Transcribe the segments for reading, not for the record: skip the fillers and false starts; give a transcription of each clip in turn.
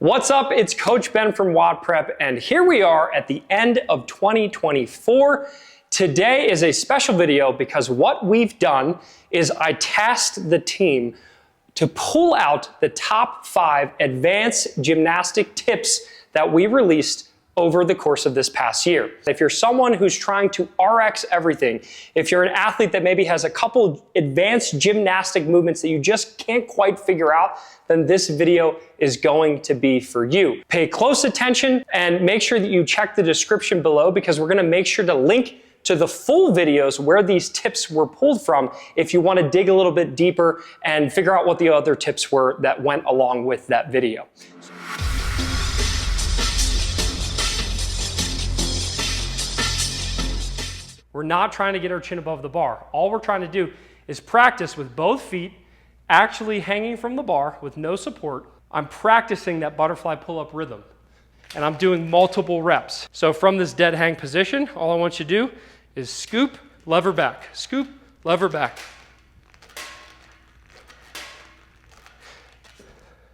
What's up? It's Coach Ben from WODprep, and here we are at the end of 2024. Today is a special video because what we've done is I tasked the team to pull out the top 5 advanced gymnastic tips that we released over the course of this past year. If you're someone who's trying to RX everything, if you're an athlete that maybe has a couple advanced gymnastic movements that you just can't quite figure out, then this video is going to be for you. Pay close attention and make sure that you check the description below because we're gonna make sure to link to the full videos where these tips were pulled from if you want to dig a little bit deeper and figure out what the other tips were that went along with that video. We're not trying to get our chin above the bar. All we're trying to do is practice with both feet actually hanging from the bar with no support. I'm practicing that butterfly pull-up rhythm, and I'm doing multiple reps. So from this dead hang position, all I want you to do is scoop, lever back, scoop, lever back.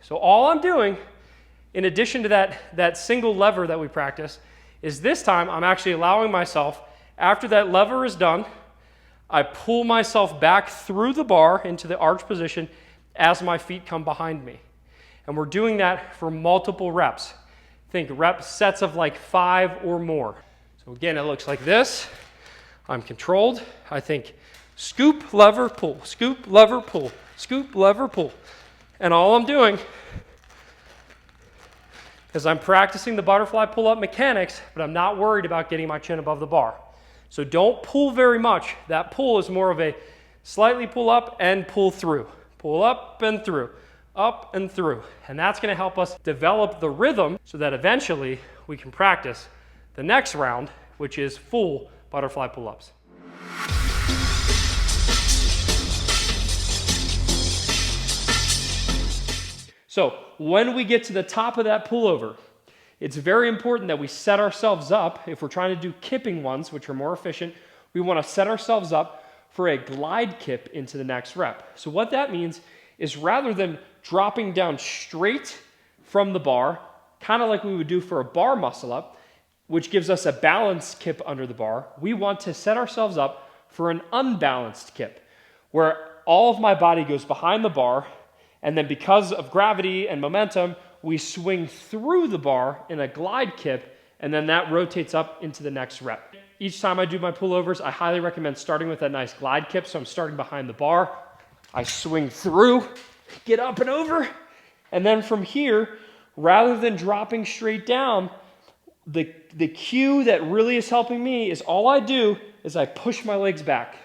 So all I'm doing, in addition to that single lever that we practice, is this time I'm actually allowing myself, after that lever is done, I pull myself back through the bar into the arch position as my feet come behind me. And we're doing that for multiple reps. Think rep sets of like 5 or more. So again, it looks like this. I'm controlled. I think scoop, lever, pull, scoop, lever, pull, scoop, lever, pull. And all I'm doing is I'm practicing the butterfly pull-up mechanics, but I'm not worried about getting my chin above the bar. So don't pull very much. That pull is more of a slightly pull up and pull through. Pull up and through, up and through. And that's gonna help us develop the rhythm so that eventually we can practice the next round, which is full butterfly pull-ups. So when we get to the top of that pullover, it's very important that we set ourselves up. If we're trying to do kipping ones, which are more efficient, we want to set ourselves up for a glide kip into the next rep. So what that means is rather than dropping down straight from the bar, kind of like we would do for a bar muscle up, which gives us a balanced kip under the bar, we want to set ourselves up for an unbalanced kip, where all of my body goes behind the bar, and then because of gravity and momentum, we swing through the bar in a glide kip, and then that rotates up into the next rep. Each time I do my pullovers, I highly recommend starting with that nice glide kip. So I'm starting behind the bar, I swing through, get up and over, and then from here, rather than dropping straight down, the cue that really is helping me is all I do is I push my legs back.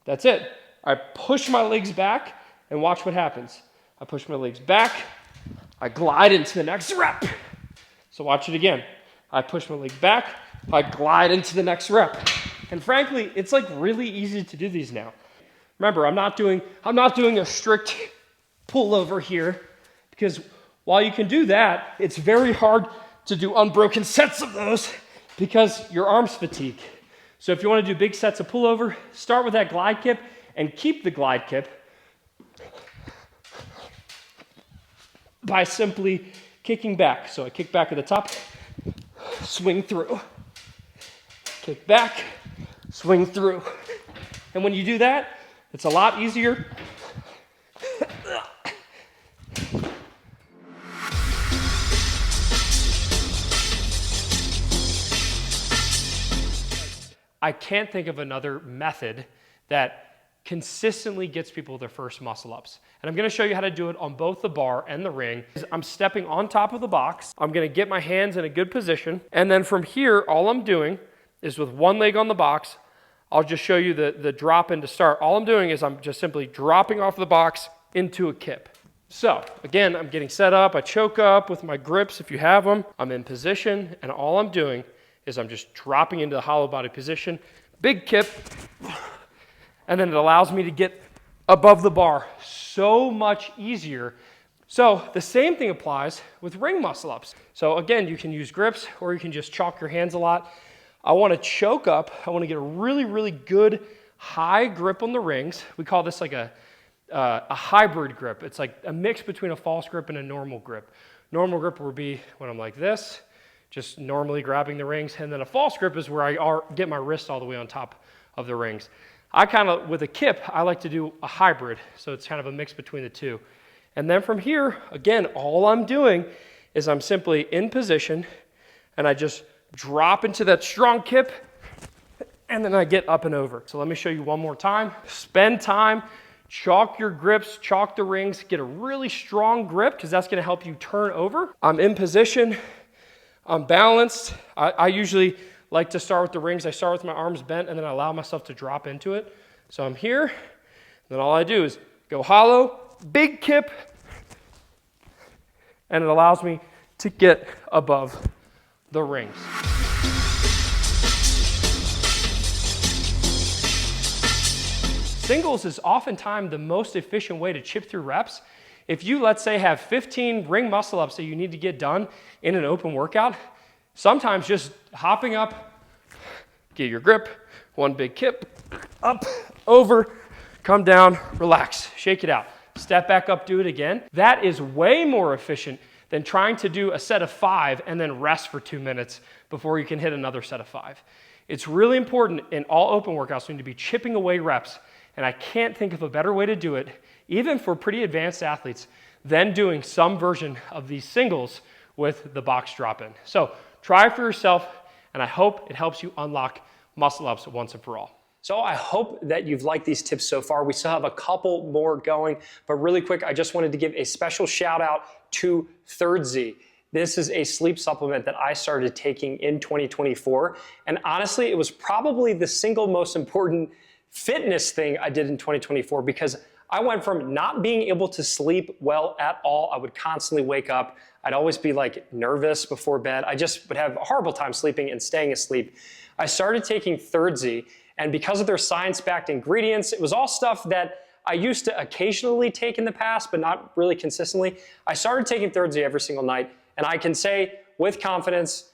That's it. I push my legs back and watch what happens. I push my legs back, I glide into the next rep. So watch it again. I push my legs back, I glide into the next rep. And frankly, it's like really easy to do these now. Remember, I'm not doing a strict pullover here, because while you can do that, it's very hard to do unbroken sets of those because your arms fatigue. So if you want to do big sets of pullover, start with that glide kip and keep the glide kip by simply kicking back. So I kick back at the top, swing through, kick back, swing through. And when you do that, it's a lot easier. I can't think of another method that consistently gets people their first muscle ups. And I'm gonna show you how to do it on both the bar and the ring. I'm stepping on top of the box. I'm gonna get my hands in a good position. And then from here, all I'm doing is with one leg on the box, I'll just show you the drop in to start. All I'm doing is I'm just simply dropping off the box into a kip. So again, I'm getting set up. I choke up with my grips if you have them. I'm in position, and all I'm doing is I'm just dropping into the hollow body position, big kip, and then it allows me to get above the bar so much easier. So the same thing applies with ring muscle ups. So again, you can use grips or you can just chalk your hands a lot. I want to choke up. I want to get a really, really good high grip on the rings. We call this like a hybrid grip. It's like a mix between a false grip and a normal grip. Normal grip would be when I'm like this, just normally grabbing the rings, and then a false grip is where I get my wrist all the way on top of the rings. I kind of, with a kip, I like to do a hybrid, so it's kind of a mix between the two. And then from here, again, all I'm doing is I'm simply in position, and I just drop into that strong kip, and then I get up and over. So let me show you one more time. Spend time, chalk your grips, chalk the rings, get a really strong grip, because that's gonna help you turn over. I'm in position, I'm balanced. I usually like to start with the rings. I start with my arms bent, and then I allow myself to drop into it. So I'm here, then all I do is go hollow, big kip, and it allows me to get above the rings. Singles is oftentimes the most efficient way to chip through reps. If you, let's say, have 15 ring muscle ups that you need to get done in an open workout, sometimes just hopping up, get your grip, one big kip, up, over, come down, relax, shake it out. Step back up, do it again. That is way more efficient than trying to do a set of 5 and then rest for 2 minutes before you can hit another set of 5. It's really important in all open workouts, we need to be chipping away reps, and I can't think of a better way to do it, even for pretty advanced athletes, than doing some version of these singles with the box drop-in. So try it for yourself, and I hope it helps you unlock muscle ups once and for all. So I hope that you've liked these tips so far. We still have a couple more going, but really quick, I just wanted to give a special shout out to Third Z. This is a sleep supplement that I started taking in 2024. And honestly, it was probably the single most important fitness thing I did in 2024, because I went from not being able to sleep well at all. I would constantly wake up. I'd always be like nervous before bed. I just would have a horrible time sleeping and staying asleep. I started taking Third Z, and because of their science-backed ingredients, it was all stuff that I used to occasionally take in the past, but not really consistently. I started taking Third Z every single night, and I can say with confidence,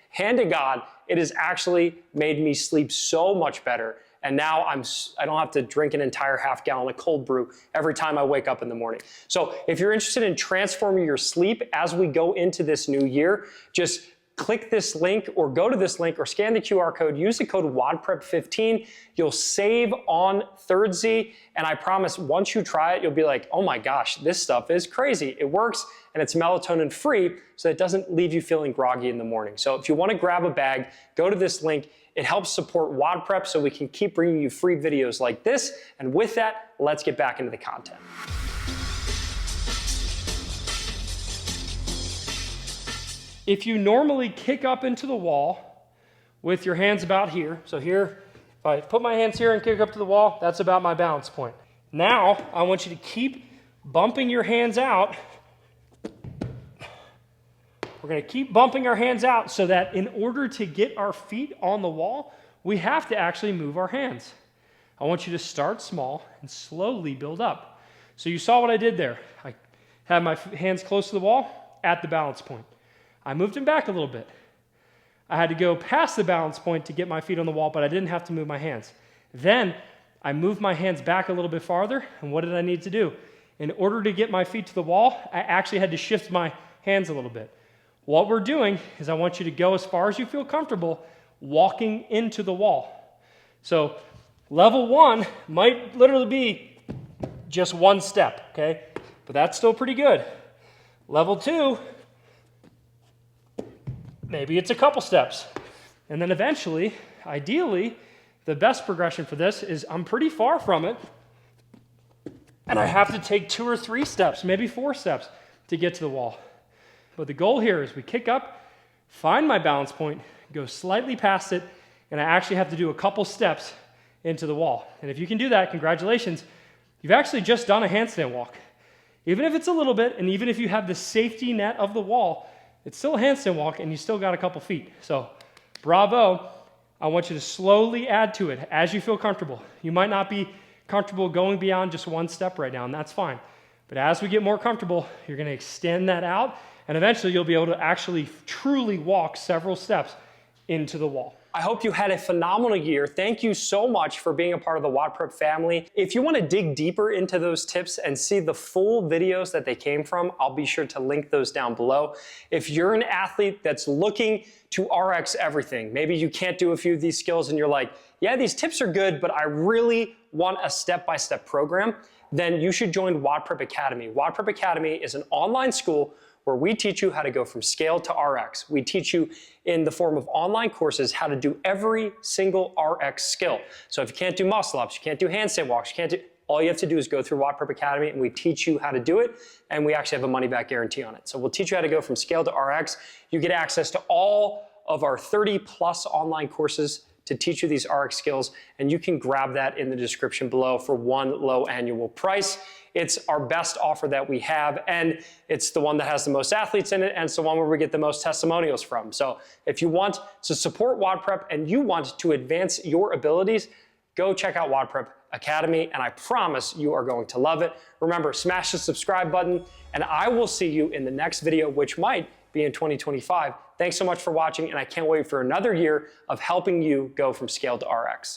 hand to God, it has actually made me sleep so much better. And now I don't have to drink an entire half gallon of cold brew every time I wake up in the morning. So if you're interested in transforming your sleep as we go into this new year, just click this link or go to this link or scan the QR code, use the code WODprep15. You'll save on Third Z, and I promise once you try it, you'll be like, oh my gosh, this stuff is crazy. It works, and it's melatonin free, so it doesn't leave you feeling groggy in the morning. So if you want to grab a bag, go to this link. It helps support WODprep so we can keep bringing you free videos like this. And with that, let's get back into the content. If you normally kick up into the wall with your hands about here, so here, if I put my hands here and kick up to the wall, that's about my balance point. Now, I want you to keep bumping your hands out. We're going to keep bumping our hands out so that in order to get our feet on the wall, we have to actually move our hands. I want you to start small and slowly build up. So you saw what I did there. I had my hands close to the wall at the balance point. I moved them back a little bit. I had to go past the balance point to get my feet on the wall, but I didn't have to move my hands. Then I moved my hands back a little bit farther, and what did I need to do? In order to get my feet to the wall, I actually had to shift my hands a little bit. What we're doing is I want you to go as far as you feel comfortable walking into the wall. So level 1 might literally be just 1 step, okay? But that's still pretty good. Level 2, maybe it's a couple steps. And then eventually, ideally, the best progression for this is I'm pretty far from it, and I have to take 2 or 3 steps, maybe 4 steps to get to the wall. But the goal here is we kick up, find my balance point, go slightly past it, and I actually have to do a couple steps into the wall. And if you can do that, congratulations, you've actually just done a handstand walk. Even if it's a little bit, and even if you have the safety net of the wall, it's still a handstand walk, and you still got a couple feet. So bravo. I want you to slowly add to it as you feel comfortable. You might not be comfortable going beyond just 1 step right now, and that's fine. But as we get more comfortable, you're going to extend that out, and eventually you'll be able to actually truly walk several steps into the wall. I hope you had a phenomenal year. Thank you so much for being a part of the WODprep family. If you want to dig deeper into those tips and see the full videos that they came from, I'll be sure to link those down below. If you're an athlete that's looking to RX everything, maybe you can't do a few of these skills and you're like, yeah, these tips are good, but I really want a step-by-step program, then you should join WODprep Academy. WODprep Academy is an online school where we teach you how to go from scale to RX. We teach you in the form of online courses how to do every single RX skill. So if you can't do muscle ups, you can't do handstand walks, all you have to do is go through WODprep Academy and we teach you how to do it, and we actually have a money back guarantee on it. So we'll teach you how to go from scale to RX. You get access to all of our 30+ online courses to teach you these RX skills, and you can grab that in the description below for one low annual price. It's our best offer that we have, and it's the one that has the most athletes in it, and it's the one where we get the most testimonials from. So if you want to support WODprep and you want to advance your abilities, go check out WODprep Academy, and I promise you are going to love it. Remember, smash the subscribe button, and I will see you in the next video, which might be in 2025. Thanks so much for watching, and I can't wait for another year of helping you go from scale to RX.